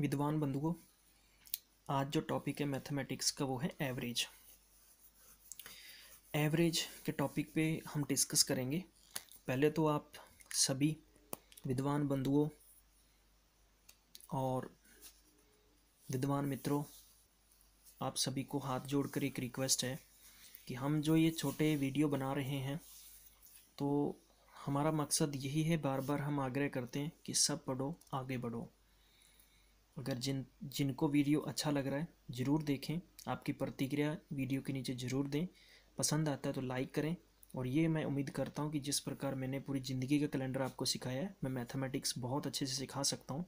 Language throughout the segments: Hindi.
विद्वान बंधुओं, आज जो टॉपिक है मैथमेटिक्स का वो है एवरेज। एवरेज के टॉपिक पे हम डिस्कस करेंगे। पहले तो आप सभी विद्वान बंधुओं और विद्वान मित्रों, आप सभी को हाथ जोड़कर एक रिक्वेस्ट है कि हम जो ये छोटे वीडियो बना रहे हैं तो हमारा मकसद यही है, बार बार हम आग्रह करते हैं कि सब पढ़ो, आगे बढ़ो। अगर जिनको वीडियो अच्छा लग रहा है ज़रूर देखें, आपकी प्रतिक्रिया वीडियो के नीचे ज़रूर दें। पसंद आता है तो लाइक करें। और ये मैं उम्मीद करता हूँ कि जिस प्रकार मैंने पूरी ज़िंदगी का कैलेंडर आपको सिखाया है, मैं मैथमेटिक्स बहुत अच्छे से सिखा सकता हूँ।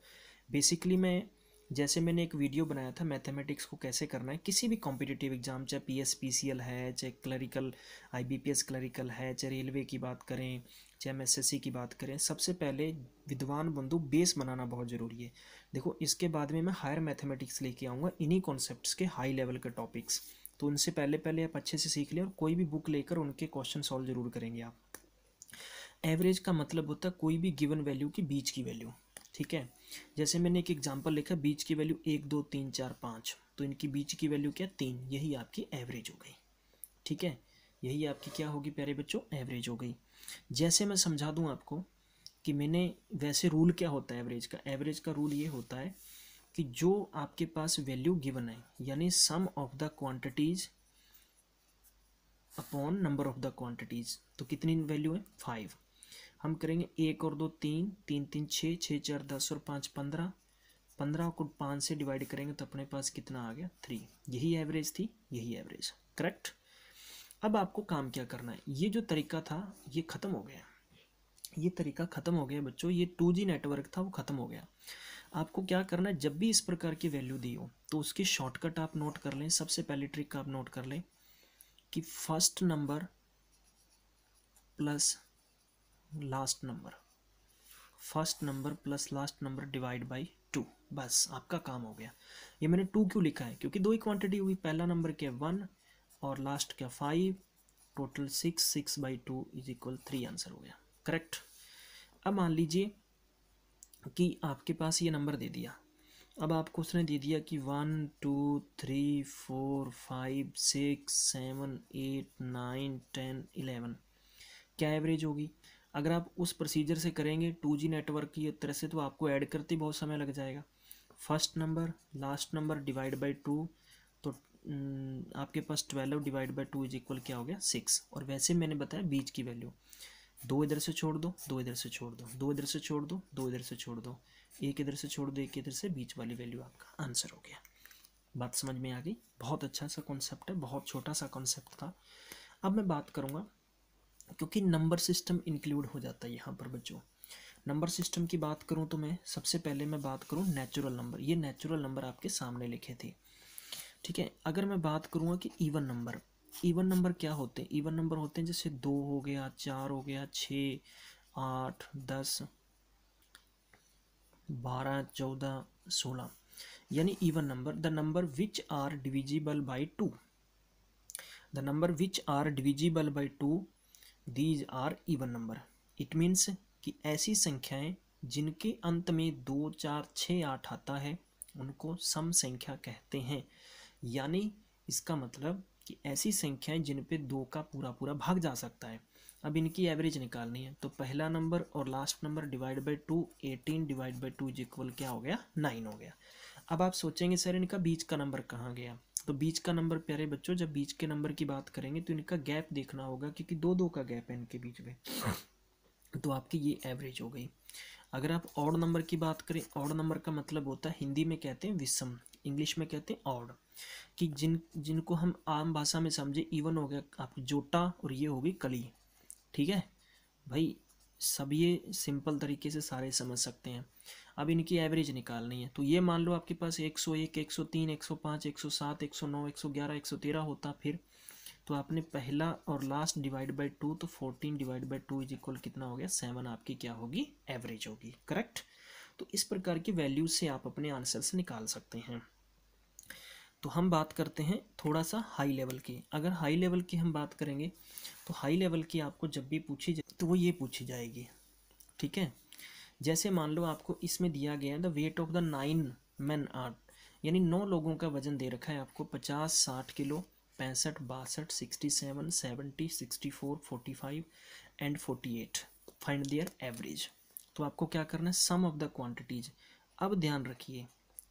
बेसिकली जैसे मैंने एक वीडियो बनाया था मैथमेटिक्स को कैसे करना है किसी भी कॉम्पिटिटिव एग्जाम, चाहे PSPCL है, चाहे क्लरिकल IBPS क्लरिकल है, चाहे रेलवे की बात करें, चाहे हम SSC की बात करें। सबसे पहले विद्वान बंधु बेस बनाना बहुत ज़रूरी है। देखो, इसके बाद में मैं हायर मैथमेटिक्स लेके आऊँगा, इन्हीं कॉन्सेप्ट्स के हाई लेवल के टॉपिक्स। तो उनसे पहले पहले आप अच्छे से सीख लें और कोई भी बुक लेकर उनके क्वेश्चन सॉल्व जरूर करेंगे आप। एवरेज का मतलब होता है कोई भी गिवन वैल्यू की बीच की वैल्यू। ठीक है, जैसे मैंने एक एग्जांपल लिखा, बीच की वैल्यू 1 2 3 4 5, तो इनकी बीच की वैल्यू क्या, 3। यही आपकी एवरेज हो गई। ठीक है, यही आपकी क्या होगी प्यारे बच्चों, एवरेज हो गई। जैसे मैं समझा दूं आपको कि मैंने वैसे रूल क्या होता है एवरेज का। एवरेज का रूल ये होता है कि जो आपके पास वैल्यू गिवन है, यानी sum of the quantities upon number of the quantities, तो कितनी वैल्यू है, 5। हम करेंगे 1 और 2 3, 3 3 6, 6 4 10 और 5 15, 15 को 5 से डिवाइड करेंगे तो अपने पास कितना आ गया, 3। यही एवरेज थी, यही एवरेज, करेक्ट। अब आपको काम क्या करना है, ये जो तरीका था ये ख़त्म हो गया, ये तरीका ख़त्म हो गया बच्चों। ये 2G नेटवर्क था, वो ख़त्म हो गया। आपको क्या करना है, जब भी इस प्रकार की वैल्यू दी हो तो उसकी शॉर्टकट आप नोट कर लें। सबसे पहली ट्रिक आप नोट कर लें कि first number plus last number, first number plus last number divide by 2, बस आपका काम हो गया। ये मैंने 2 क्यों लिखा है, क्योंकि दो ही क्वांटिटी हुई, पहला नंबर क्या 1 और लास्ट क्या 5, टोटल 6, 6/2 इज इक्वल 3, आंसर हो गया, करेक्ट। अब मान लीजिए कि आपके पास ये नंबर दे दिया। अब आपको उसने दे दिया कि 1 2 3 4 5 6 7 8 9 10 11, क्या एवरेज होगी। अगर आप उस प्रोसीजर से करेंगे 2G नेटवर्क की तरह से, तो आपको ऐड करते बहुत समय लग जाएगा। First number last number divide by 2, तो आपके पास 12 डिवाइड बाई 2 इज इक्वल क्या हो गया, 6। और वैसे मैंने बताया बीच की वैल्यू, 2 इधर से छोड़ दो, 2 इधर से छोड़ दो, 2 इधर से छोड़ दो, 2 इधर से छोड़ दो, 1 इधर से छोड़ दो, 1 इधर से, बीच वाली वैल्यू आपका आंसर हो गया। बात समझ में आ गई। बहुत अच्छा सा कॉन्सेप्ट है, बहुत छोटा सा कॉन्सेप्ट था। अब मैं बात करूँगा, क्योंकि नंबर सिस्टम इंक्लूड हो जाता है यहाँ पर बच्चों। नंबर सिस्टम की बात करूँ तो मैं सबसे पहले मैं बात करूँ नेचुरल नंबर। ये नेचुरल नंबर आपके सामने लिखे थे, ठीक है। अगर मैं बात करूँगा कि इवन नंबर, इवन नंबर क्या होते हैं, इवन नंबर होते हैं जैसे 2 हो गया, 4 हो गया, 6 8 10 12 14 16, यानी even number, the number which are divisible by 2, the number which are divisible by 2, these are even number. It means कि ऐसी संख्याएं जिनके अंत में 2 4 6 8 आता है उनको सम संख्या कहते हैं। यानी इसका मतलब कि ऐसी संख्याएं जिन पे 2 का पूरा पूरा भाग जा सकता है। अब इनकी एवरेज निकालनी है, तो पहला नंबर और last number divide by 2, 18 divide by 2 is equal क्या हो गया, 9 हो गया। अब आप सोचेंगे सर इनका बीच का नंबर कहाँ गया, तो बीच का नंबर प्यारे बच्चों, जब बीच के नंबर की बात करेंगे तो इनका गैप देखना होगा, क्योंकि 2 2 का गैप है इनके बीच में, तो आपकी ये एवरेज हो गई। अगर आप ऑड नंबर की बात करें, ऑड नंबर का मतलब होता है, हिंदी में कहते हैं विषम, इंग्लिश में कहते हैं ऑड, कि जिनको हम आम भाषा में समझे, इवन हो गया आपकी जोटा और ये होगी कली। ठीक है भाई, सब ये सिंपल तरीके से सारे समझ सकते हैं। अब इनकी एवरेज निकालनी है, तो ये मान लो आपके पास 101 103 105 107 109 111 113 होता, फिर तो आपने पहला और लास्ट डिवाइड बाई 2, तो 14 डिवाइड बाई 2 इज इक्वल कितना हो गया, 7 आपकी क्या होगी, एवरेज होगी, करेक्ट। तो इस प्रकार की वैल्यूज से आप अपने आंसर्स निकाल सकते हैं। तो हम बात करते हैं थोड़ा सा हाई लेवल की। अगर हाई लेवल की हम बात करेंगे तो हाई लेवल की आपको जब भी पूछी जाए तो वो ये पूछी जाएगी, ठीक है। जैसे मान लो आपको इसमें दिया गया है the weight of the 9 main 8, यानी 9 लोगों का वजन दे रखा है आपको 50, 60 kilo, 65, 62, 67, 70, 64, 45 and 48। Find there average. तो आपको क्या करना है, सम ऑफ द क्वांटिटीज। अब ध्यान रखिए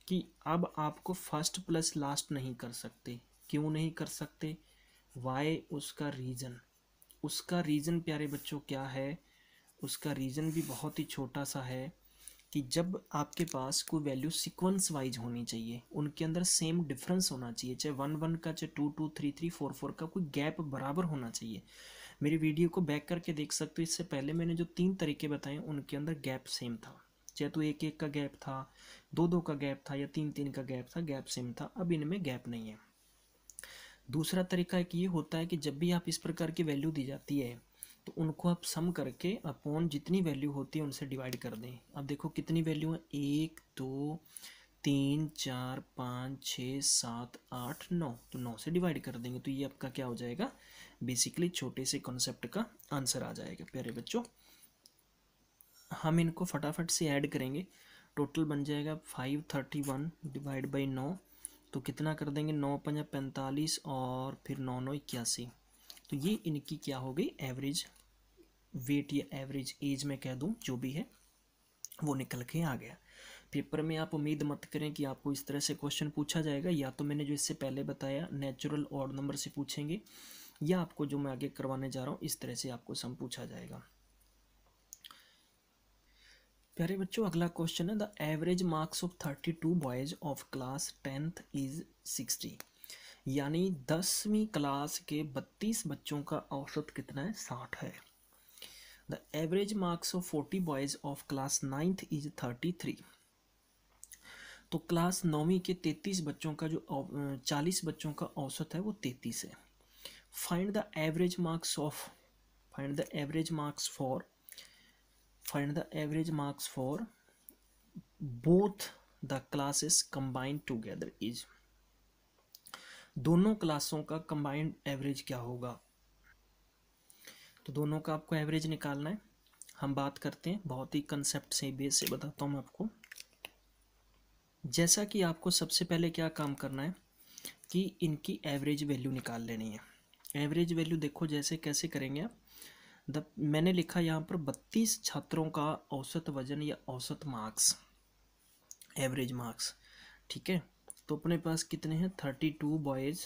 कि अब आपको फर्स्ट प्लस लास्ट नहीं कर सकते। क्यों नहीं कर सकते? वाई, उसका रीज़न प्यारे बच्चों क्या है? उसका रीज़न भी बहुत ही छोटा सा है कि जब आपके पास कोई वैल्यू सीक्वेंस वाइज होनी चाहिए, उनके अंदर सेम डिफरेंस होना चाहिए, चाहे 1 1 का, चाहे 2 2, 3 3, 4 4 का, कोई गैप बराबर होना चाहिए। मेरी वीडियो को बैक करके देख सकते हो, इससे पहले मैंने जो 3 तरीके बताए उनके अंदर गैप सेम था, चाहे तो 1 1 का गैप था, 2 2 का गैप था, या 3 3 का गैप था, गैप सेम था। अब इनमें गैप नहीं है। दूसरा तरीका एक ये होता है कि जब भी आप इस प्रकार की वैल्यू दी जाती है तो उनको आप सम करके अपॉन जितनी वैल्यू होती है उनसे डिवाइड कर दें। अब देखो कितनी वैल्यू है, 1 2 3 4 5 6 7 8 9, तो 9 से डिवाइड कर देंगे तो ये आपका क्या हो जाएगा, बेसिकली छोटे से कॉन्सेप्ट का आंसर आ जाएगा। प्यारे बच्चों, हम इनको फटाफट से ऐड करेंगे, टोटल बन जाएगा 531 डिवाइड बाई 9, तो कितना कर देंगे, 9 5 45 और फिर 9 9 81। तो ये इनकी क्या हो गई, एवरेज वेट या एवरेज एज में कह दूं, जो भी है वो निकल के आ गया। पेपर में आप उम्मीद मत करें कि आपको इस तरह से क्वेश्चन पूछा जाएगा, या तो मैंने जो इससे पहले बताया नेचुरल ऑड नंबर से पूछेंगे, या आपको जो मैं आगे करवाने जा रहा हूँ इस तरह से आपको सम पूछा जाएगा। प्यारे बच्चों, अगला क्वेश्चन है, the average marks of 32 boys of class 10th is 60। यानी 10वीं क्लास के 32 बच्चों का औसत कितना है, 60 है। The average marks of 40 boys of class 9th is 33। तो क्लास 9वीं के 33 बच्चों का जो 40 बच्चों का औसत है वो 33 है। Find the average marks of, find the average marks for, find the average marks for both the classes combined together is. दोनों क्लासों का कंबाइंड एवरेज क्या होगा? तो दोनों का आपको एवरेज निकालना है। हम बात करते हैं बहुत ही कंसेप्ट से, बेस से बताता हूँ मैं आपको। जैसा कि आपको सबसे पहले क्या काम करना है कि इनकी एवरेज वैल्यू निकाल लेनी है। एवरेज वैल्यू देखो जैसे कैसे करेंगे आप, मैंने लिखा यहाँ पर 32 छात्रों का औसत वजन या औसत मार्क्स, एवरेज मार्क्स, ठीक है। तो अपने पास कितने हैं, 32 बॉयज़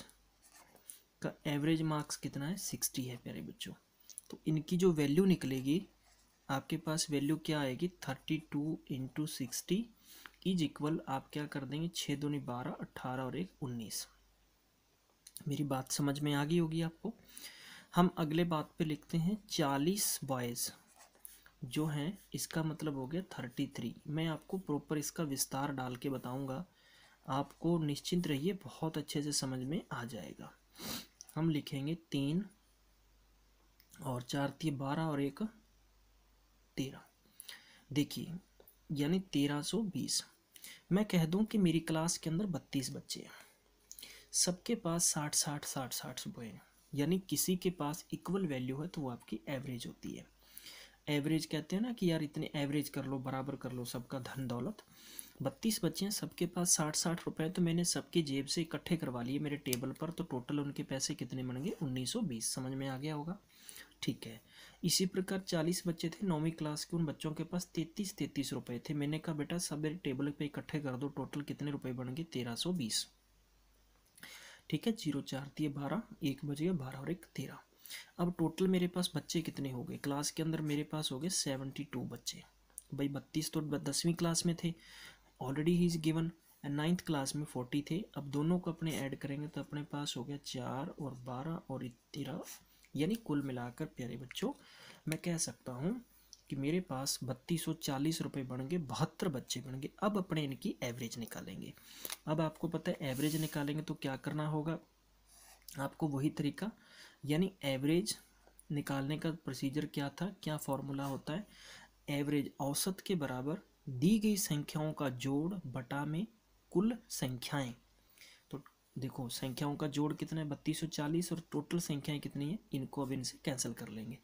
का एवरेज मार्क्स कितना है, 60 है प्यारे बच्चों। तो इनकी जो वैल्यू निकलेगी, आपके पास वैल्यू क्या आएगी, 32 इंटू 60 इज इक्वल, आप क्या कर देंगे, 6 दूनी 12, 18 और 1 19। मेरी बात समझ में आ गई होगी आपको। हम अगले बात पे लिखते हैं 40 बॉयज़ जो हैं, इसका मतलब हो गया 33। मैं आपको प्रॉपर इसका विस्तार डाल के बताऊंगा, आपको निश्चिंत रहिए, बहुत अच्छे से समझ में आ जाएगा। हम लिखेंगे 3 और 4 थी 12 और 1 13, देखिए यानी 1320। मैं कह दूं कि मेरी क्लास के अंदर 32 बच्चे हैं, सबके पास 60 60 60 60 रुपये हैं, यानी किसी के पास इक्वल वैल्यू है तो वो आपकी एवरेज होती है। एवरेज कहते हैं ना कि यार इतने एवरेज कर लो, बराबर कर लो सबका धन दौलत। 32 बच्चे हैं, सबके पास 60 60 रुपये, तो मैंने सबकी जेब से इकट्ठे करवा लिए मेरे टेबल पर, तो टोटल उनके पैसे कितने बनेंगे, 1920। समझ में आ गया होगा, ठीक है। इसी प्रकार 40 बच्चे थे 9वीं क्लास के, उन बच्चों के पास 33 रुपये थे। मैंने कहा बेटा सब मेरे टेबल पे इकट्ठे कर दो, टोटल कितने रुपए बन गए, 1320, ठीक है। 0 4 दिए 12, 1 बज गया, 12 और 1 13। अब टोटल मेरे पास बच्चे कितने हो गए, क्लास के अंदर मेरे पास हो गए 72 बच्चे। भाई 32 तो 10वीं क्लास में थे, already he is given, and 9th class में 40 थे। अब दोनों को अपने ऐड करेंगे तो अपने पास हो गया 4 और 12 और 13, यानी कुल मिलाकर प्यारे बच्चों मैं कह सकता हूँ कि मेरे पास 3240 रुपये बन गए, 72 बच्चे बन गए। अब अपने इनकी एवरेज निकालेंगे। अब आपको पता है एवरेज निकालेंगे तो क्या करना होगा आपको, वही तरीका, यानी एवरेज निकालने का प्रोसीजर क्या था, क्या फॉर्मूला होता है, एवरेज औसत के बराबर दी गई संख्याओं का जोड़ बटा में कुल संख्याएं। तो देखो संख्याओं का जोड़ कितना है, 3240, और टोटल संख्याएं कितनी है, इनको अब इनसे कैंसिल कर लेंगे।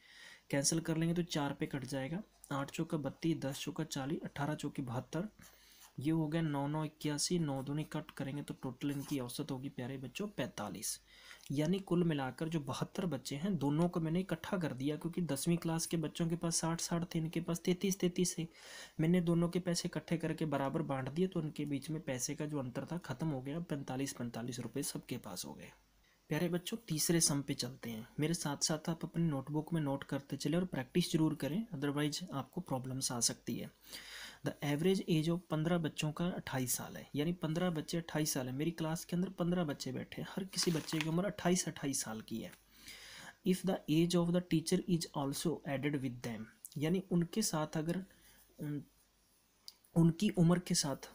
कैंसिल कर लेंगे तो 4 पे कट जाएगा, 8 चौका 32, 10 चौका 40, 18 चौकी 72, ये हो गया 9 9 81, 9 दूनी कट करेंगे तो टोटल इनकी औसत होगी प्यारे बच्चों 45। यानी कुल मिलाकर जो 72 बच्चे हैं दोनों को मैंने इकट्ठा कर दिया, क्योंकि 10वीं क्लास के बच्चों के पास 60 थे, इनके पास 33 थे। मैंने दोनों के पैसे इकट्ठे करके बराबर बांट दिए, तो उनके बीच में पैसे का जो अंतर था खत्म हो गया। 45 रुपये सबके पास हो गए। प्यारे बच्चों तीसरे सम पे चलते हैं। मेरे साथ साथ आप अपनी नोटबुक में नोट करते चले और प्रैक्टिस जरूर करें, अदरवाइज आपको प्रॉब्लम्स आ सकती है। द एवरेज एज ऑफ 15 बच्चों का 28 साल है, यानी 15 बच्चे 28 साल है। मेरी क्लास के अंदर 15 बच्चे बैठे हैं, हर किसी बच्चे की उम्र 28 साल की है। If the age of the teacher is also added with them, यानी उनके साथ अगर उनकी उम्र के साथ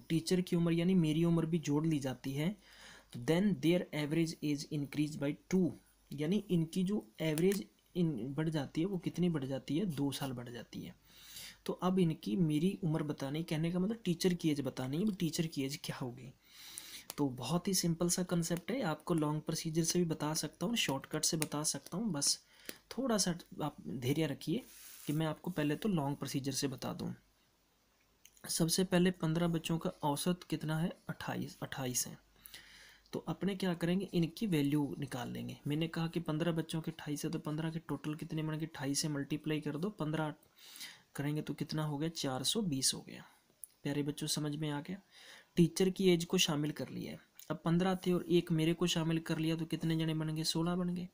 टीचर की उम्र यानी मेरी उम्र भी जोड़ ली जाती है, तो then their average age increase by 2, यानी इनकी जो एवरेज बढ़ जाती है वो कितनी बढ़ जाती है, 2 साल बढ़ जाती है। तो अब इनकी मेरी उम्र बतानी, कहने का मतलब टीचर की एज बतानी है, टीचर की एज क्या होगी। तो बहुत ही सिंपल सा कंसेप्ट है, आपको लॉन्ग प्रोसीजर से भी बता सकता हूँ, शॉर्टकट से बता सकता हूँ, बस थोड़ा सा आप धैर्य रखिए कि मैं आपको पहले तो लॉन्ग प्रोसीजर से बता दूँ। सबसे पहले 15 बच्चों का औसत कितना है, 28 है। तो अपने क्या करेंगे, इनकी वैल्यू निकाल लेंगे। मैंने कहा कि 15 बच्चों के 28 है, तो 15 के टोटल कितने बनेंगे, 28 से मल्टीप्लाई कर दो, 15 करेंगे तो कितना हो गया, 420 हो गया। प्यारे बच्चों समझ में आ गया। टीचर की एज को शामिल कर लिया है। अब 15 थे और एक मेरे को शामिल कर लिया, तो कितने जने बन गए, 16 बन गए।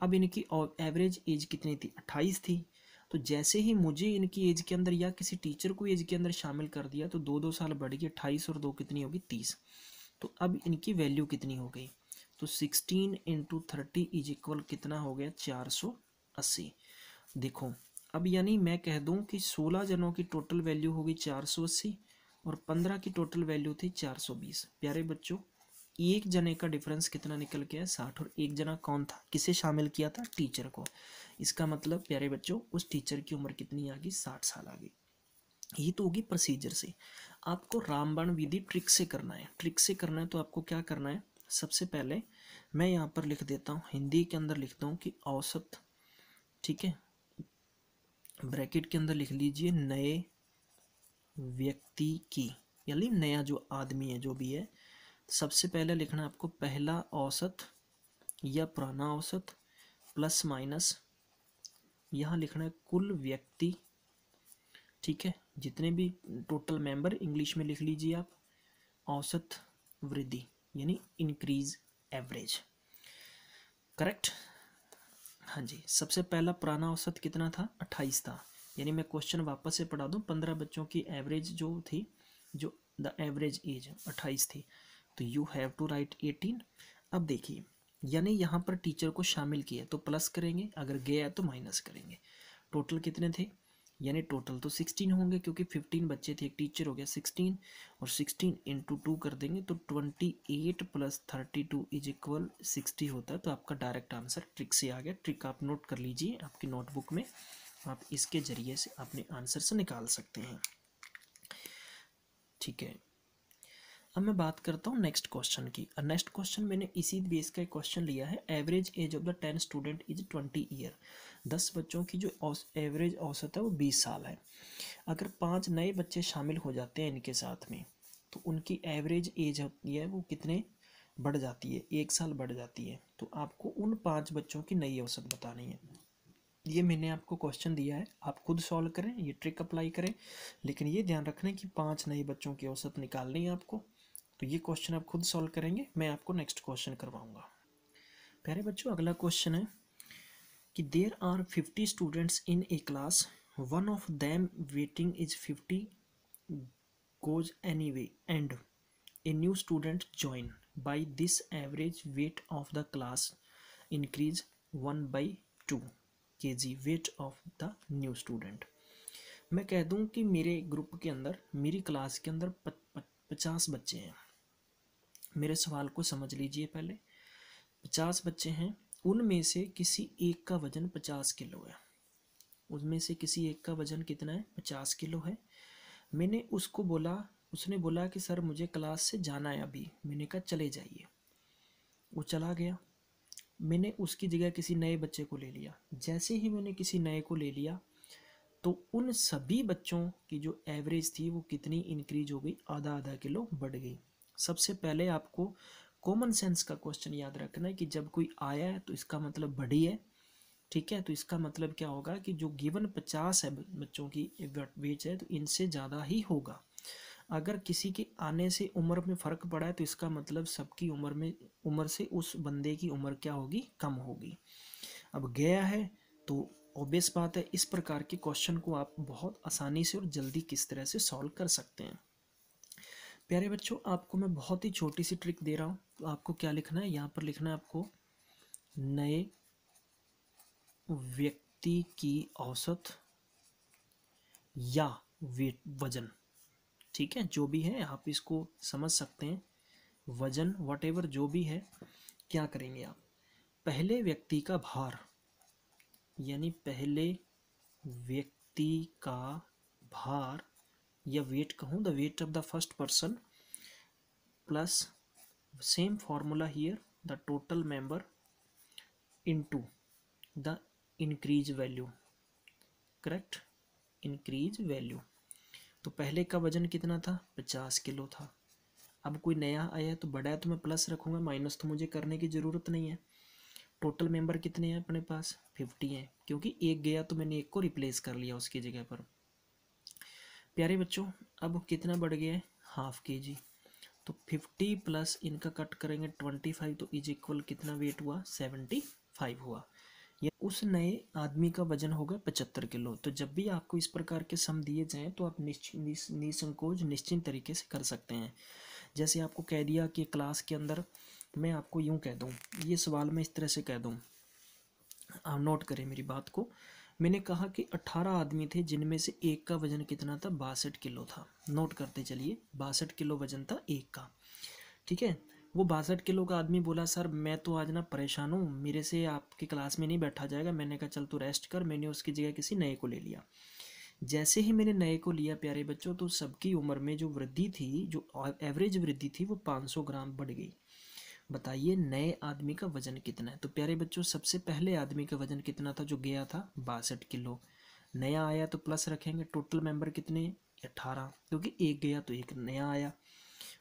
अब इनकी एवरेज एज कितनी थी, 28 थी। तो जैसे ही मुझे इनकी एज के अंदर या किसी टीचर को एज के अंदर शामिल कर दिया, तो 2 2 साल बढ़ गए, 28 और 2 कितनी होगी, 30। तो अब इनकी वैल्यू कितनी हो गई, तो 16 इंटू 30 इज इक्वल कितना हो गया, 480। देखो अब यानी मैं कह दूं कि 16 जनों की टोटल वैल्यू होगी 480 और 15 की टोटल वैल्यू थी 420। प्यारे बच्चों एक जने का डिफरेंस कितना निकल के है, 60। और एक जना कौन था, किसे शामिल किया था, टीचर को। इसका मतलब प्यारे बच्चों उस टीचर की उम्र कितनी आ गई, 60 साल आ गई। ये तो होगी प्रोसीजर से। आपको रामबाण विधि ट्रिक से करना है। ट्रिक से करना है तो आपको क्या करना है, सबसे पहले मैं यहाँ पर लिख देता हूँ, हिंदी के अंदर लिखता हूँ कि औसत, ठीक है, ब्रैकेट के अंदर लिख लीजिए नए व्यक्ति की, यानी नया जो आदमी है जो भी है। सबसे पहले लिखना है आपको पहला औसत या पुराना औसत प्लस माइनस, यहाँ लिखना है कुल व्यक्ति, ठीक है, जितने भी टोटल मेंबर, इंग्लिश में लिख लीजिए आप औसत वृद्धि यानी इंक्रीज एवरेज, करेक्ट। हाँ जी, सबसे पहला पुराना औसत कितना था, 28 था। यानी मैं क्वेश्चन वापस से पढ़ा दूँ, 15 बच्चों की एवरेज जो थी, जो द एवरेज एज 28 थी, तो यू हैव टू राइट 18। अब देखिए यानी यहाँ पर टीचर को शामिल किया तो प्लस करेंगे, अगर गया तो माइनस करेंगे। टोटल कितने थे, यानी टोटल तो 16 होंगे, क्योंकि 15 बच्चे थे, एक टीचर हो गया 16, और 16 इंटू 2 कर देंगे तो 28 प्लस 32 इज इक्वल 60 होता है। तो आपका डायरेक्ट आंसर ट्रिक से आ गया। ट्रिक आप नोट कर लीजिए आपकी नोटबुक में, आप इसके जरिए से अपने आंसर से निकाल सकते हैं, ठीक है। अब मैं बात करता हूँ नेक्स्ट क्वेश्चन की। नेक्स्ट क्वेश्चन मैंने इसी बेस का एक क्वेश्चन लिया है। Average age of the 10 student is 20 year. 10 बच्चों की जो एवरेज औसत है वो 20 साल है। अगर 5 नए बच्चे शामिल हो जाते हैं इनके साथ में, तो उनकी एवरेज एज होती है वो कितने बढ़ जाती है, 1 साल बढ़ जाती है। तो आपको उन 5 बच्चों की नई औसत बतानी है। ये मैंने आपको क्वेश्चन दिया है, आप खुद सॉल्व करें, ये ट्रिक अप्लाई करें, लेकिन ये ध्यान रखना कि 5 नए बच्चों की औसत निकालनी है आपको। तो ये क्वेश्चन आप खुद सॉल्व करेंगे, मैं आपको नेक्स्ट क्वेश्चन करवाऊंगा। प्यारे बच्चों अगला क्वेश्चन है कि there are 50 students in a class, one of them weighting is 50 goes anyway and a new student join. By this average weight of the class increase 1/2 kg weight of the new student। मैं कह दूं कि मेरे ग्रुप के अंदर, मेरी क्लास के अंदर 50 बच्चे हैं। मेरे सवाल को समझ लीजिए पहले। 50 बच्चे हैं, उनमें से किसी एक का वजन 50 किलो है। उसमें से किसी एक का वजन कितना है, 50 किलो है। मैंने उसको बोला, उसने बोला कि सर मुझे क्लास से जाना है अभी। मैंने कहा चले जाइए, वो चला गया। मैंने उसकी जगह किसी नए बच्चे को ले लिया। जैसे ही मैंने किसी नए को ले लिया, तो उन सभी बच्चों की जो एवरेज थी वो कितनी इंक्रीज हो गई, आधा आधा किलो बढ़ गई। सबसे पहले आपको कॉमन सेंस का क्वेश्चन याद रखना है कि जब कोई आया है तो इसका मतलब बढ़ी है, ठीक है। तो इसका मतलब क्या होगा कि जो गिवन 50 है बच्चों की वेट है तो इनसे ज़्यादा ही होगा। अगर किसी के आने से उम्र में फ़र्क पड़ा है तो इसका मतलब सबकी उम्र से उस बंदे की उम्र क्या होगी, कम होगी। अब गया है तो ऑब्वियस बात है इस प्रकार के क्वेश्चन को आप बहुत आसानी से और जल्दी किस तरह से सॉल्व कर सकते हैं। प्यारे बच्चों, आपको मैं बहुत ही छोटी सी ट्रिक दे रहा हूँ। तो आपको क्या लिखना है, यहाँ पर लिखना है आपको नए व्यक्ति की औसत या वेट वजन, ठीक है, जो भी है आप इसको समझ सकते हैं, वजन वट एवर जो भी है। क्या करेंगे आप, पहले व्यक्ति का भार, यानी पहले व्यक्ति का भार या वेट कहूँ, the weight of the first person plus same formula here the total member into the increase value, correct, increase value. तो पहले का वजन कितना था, 50 किलो था। अब कोई नया आया तो बड़ा है तो मैं प्लस रखूँगा, माइनस तो मुझे करने की ज़रूरत नहीं है। टोटल मेंबर कितने हैं अपने पास, 50 हैं, क्योंकि एक गया तो मैंने एक को रिप्लेस कर लिया उसकी जगह पर। प्यारे बच्चों, अब कितना बढ़ गया है, हाफ के जी। तो 50 प्लस इनका कट करेंगे 25, तो इज इक्वल कितना वेट हुआ, 75 हुआ। ये उस नए आदमी का वजन होगा 75 किलो। तो जब भी आपको इस प्रकार के सम दिए जाएं तो आप निसंकोच निश्चिंत तरीके से कर सकते हैं। जैसे आपको कह दिया कि क्लास के अंदर मैं आपको यूं कह दूं, ये सवाल मैं इस तरह से कह दूं, आप नोट करें मेरी बात को। मैंने कहा कि 18 आदमी थे जिनमें से एक का वजन कितना था, 62 किलो था। नोट करते चलिए, 62 किलो वजन था एक का, ठीक है। वो 62 किलो का आदमी बोला सर मैं तो आज ना परेशान हूँ, मेरे से आपकी क्लास में नहीं बैठा जाएगा। मैंने कहा चल तू रेस्ट कर, मैंने उसकी जगह किसी नए को ले लिया। जैसे ही मैंने नए को लिया प्यारे बच्चों, तो सबकी उम्र में जो वृद्धि थी, जो एवरेज वृद्धि थी, वो 500 ग्राम बढ़ गई। बताइए नए आदमी का वजन कितना है। तो प्यारे बच्चों, सबसे पहले आदमी का वजन कितना था, जो गया था 62 किलो। नया आया तो प्लस रखेंगे, टोटल मेंबर कितने, 18, क्योंकि एक गया तो एक नया आया।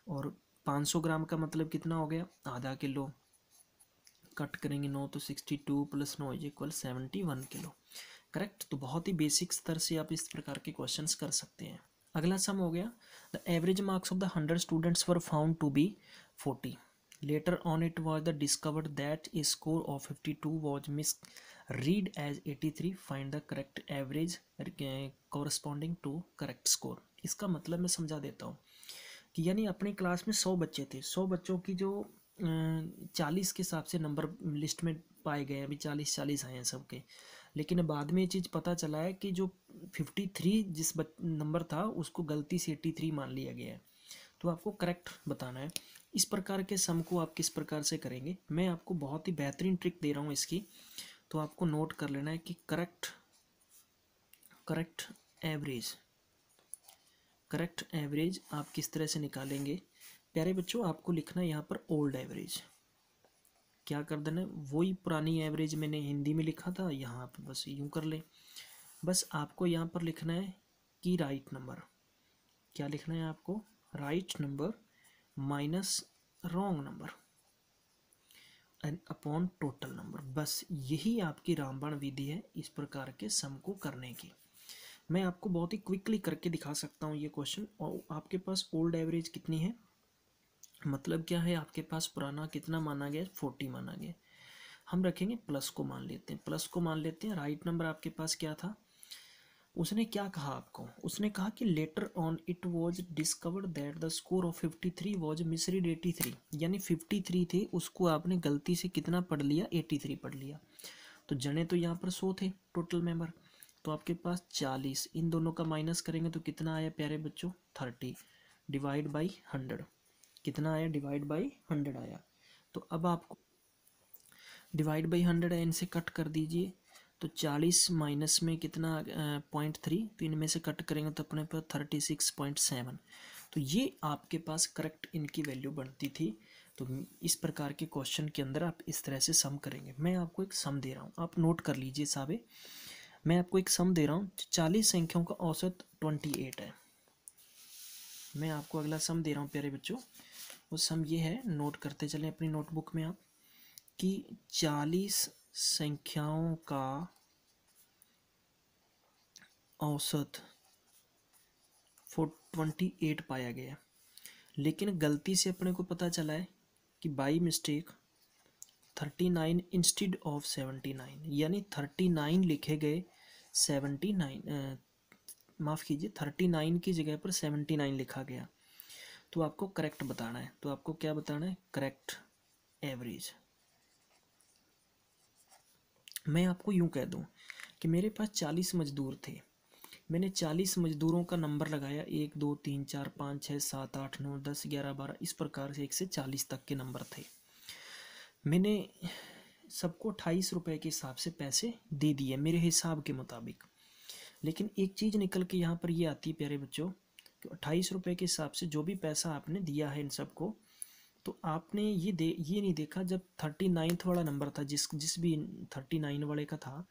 और 500 ग्राम का मतलब कितना हो गया, आधा किलो। कट करेंगे 9 तो 62 plus 9 is equal 71 kilo, correct. तो बहुत ही बेसिक स्तर से आप इस प्रकार के क्वेश्चंस कर सकते हैं। अगला सम हो गया, the average marks of the 100 students were found to be 40। Later on it was the discovered that a score of 52 was misread as 83. Find the correct average corresponding to correct score। इसका मतलब मैं समझा देता हूँ कि यानी अपनी क्लास में 100 बच्चे थे, 100 बच्चों की जो 40 के हिसाब से नंबर लिस्ट में पाए गए, अभी 40 आए हैं सबके। लेकिन बाद में ये चीज़ पता चला है कि जो 53 जिस नंबर था उसको गलती से 83 मान लिया गया है। तो आपको करेक्ट बताना है। इस प्रकार के सम को आप किस प्रकार से करेंगे, मैं आपको बहुत ही बेहतरीन ट्रिक दे रहा हूँ इसकी। तो आपको नोट कर लेना है कि करेक्ट एवरेज आप किस तरह से निकालेंगे। प्यारे बच्चों, आपको लिखना है यहाँ पर ओल्ड एवरेज। क्या कर देना है, वही पुरानी एवरेज मैंने हिंदी में लिखा था, यहाँ पर बस यूँ कर ले। बस आपको यहाँ पर लिखना है कि राइट नंबर, क्या लिखना है आपको, right number minus wrong number and upon total number. बस यही आपकी रामबाण विधि है इस प्रकार के सम को करने की। मैं आपको बहुत ही क्विकली करके दिखा सकता हूँ ये क्वेश्चन। और आपके पास ओल्ड एवरेज कितनी है, मतलब क्या है, आपके पास पुराना कितना माना गया, 40 माना गया। हम रखेंगे प्लस को मान लेते हैं, प्लस को मान लेते हैं। राइट नंबर आपके पास क्या था, उसने क्या कहा आपको, उसने कहा कि later on it was discovered that the score of 53 was misread 83। यानी 53 थे, उसको आपने गलती से कितना पढ़ लिया, 83 पढ़ लिया। तो जने तो यहाँ पर 100 थे टोटल मेंबर, तो आपके पास 40, इन दोनों का माइनस करेंगे तो कितना आया प्यारे बच्चों, 30 डिवाइड बाई 100। कितना आया, डिवाइड बाई 100 आया। तो अब आपको डिवाइड बाई 100 है, इनसे कट कर दीजिए। तो 40 माइनस में कितना 0.3, तो इनमें से कट करेंगे तो अपने पास 36.7। तो ये आपके पास करेक्ट इनकी वैल्यू बनती थी। तो इस प्रकार के क्वेश्चन के अंदर आप इस तरह से सम करेंगे। मैं आपको एक सम दे रहा हूँ, आप नोट कर लीजिए साहब। मैं आपको एक सम दे रहा हूँ, 40 संख्याओं का औसत 28 है। मैं आपको अगला सम दे रहा हूँ प्यारे बच्चों, वो सम ये है, नोट करते चलें अपनी नोटबुक में आप, कि 40 संख्याओं का औसत 28 पाया गया, लेकिन गलती से अपने को पता चला है कि बाई मिस्टेक 39 इंस्टेड ऑफ 79, यानी 39 लिखे गए 79, माफ़ कीजिए 39 की जगह पर 79 लिखा गया। तो आपको करेक्ट बताना है, तो आपको क्या बताना है, करेक्ट एवरेज। मैं आपको यूं कह दूं कि मेरे पास 40 मजदूर थे, मैंने 40 मजदूरों का नंबर लगाया, 1 2 3 4 5 6 7 8 9 10 11 12, इस प्रकार से 1 से 40 तक के नंबर थे। मैंने सबको 28 रुपये के हिसाब से पैसे दे दिए मेरे हिसाब के मुताबिक। लेकिन एक चीज़ निकल के यहाँ पर ये आती है प्यारे बच्चों कि 28 रुपये के हिसाब से जो भी पैसा आपने दिया है इन सबको, तो आपने ये नहीं देखा जब 39th वाला नंबर था, जिस भी 39 वाले का था,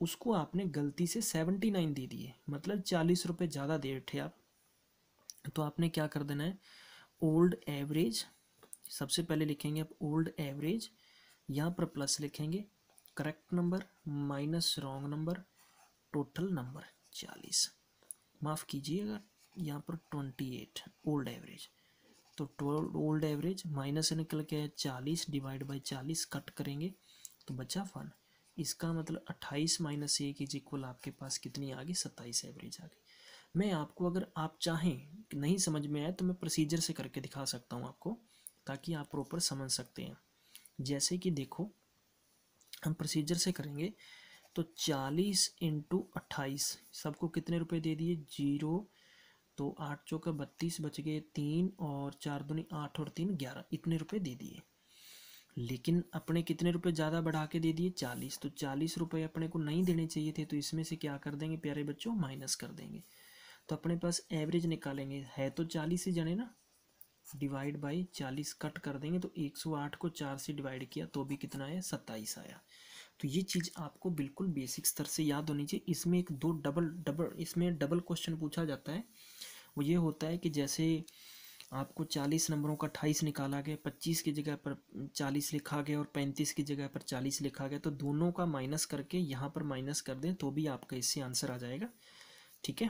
उसको आपने गलती से 79 दे दिए, मतलब 40 रुपये ज़्यादा दे थे आप। तो आपने क्या कर देना है, ओल्ड एवरेज, सबसे पहले लिखेंगे आप ओल्ड एवरेज, यहाँ पर प्लस लिखेंगे, correct number minus wrong number, total number 40, माफ़ कीजिएगा यहाँ पर 28 ओल्ड एवरेज। तो ओल्ड एवरेज माइनस से निकल के 40 डिवाइड बाई 40, कट करेंगे तो बचा 1। इसका मतलब 28 माइनस 1 इज इक्वल आपके पास कितनी आ गई, 27 एवरेज आ गई। मैं आपको, अगर आप चाहें कि नहीं समझ में आए तो मैं प्रोसीजर से करके दिखा सकता हूँ आपको, ताकि आप प्रॉपर समझ सकते हैं। जैसे कि देखो, हम प्रोसीजर से करेंगे तो 40 इंटू 28, सबको कितने रुपए दे दिए, 0, तो 8 चौका 32, बच गए 3, और 4 दूनी 8 और 3 11, इतने रुपए दे दिए। लेकिन अपने कितने रुपए ज़्यादा बढ़ा के दे दिए, 40, तो 40 रुपए अपने को नहीं देने चाहिए थे, तो इसमें से क्या कर देंगे प्यारे बच्चों, माइनस कर देंगे। तो अपने पास एवरेज निकालेंगे, है तो 40 ही जने ना, डिवाइड बाई 40 कट कर देंगे, तो 108 को 4 से डिवाइड किया तो भी कितना आया, 27 आया। तो ये चीज़ आपको बिल्कुल बेसिक स्तर से याद होनी चाहिए। इसमें एक दो इसमें डबल क्वेश्चन पूछा जाता है। वो ये होता है कि जैसे आपको 40 नंबरों का 28 निकाला गया, 25 की जगह पर 40 लिखा गया और 35 की जगह पर 40 लिखा गया, तो दोनों का माइनस करके यहाँ पर माइनस कर दें तो भी आपका इससे आंसर आ जाएगा। ठीक है।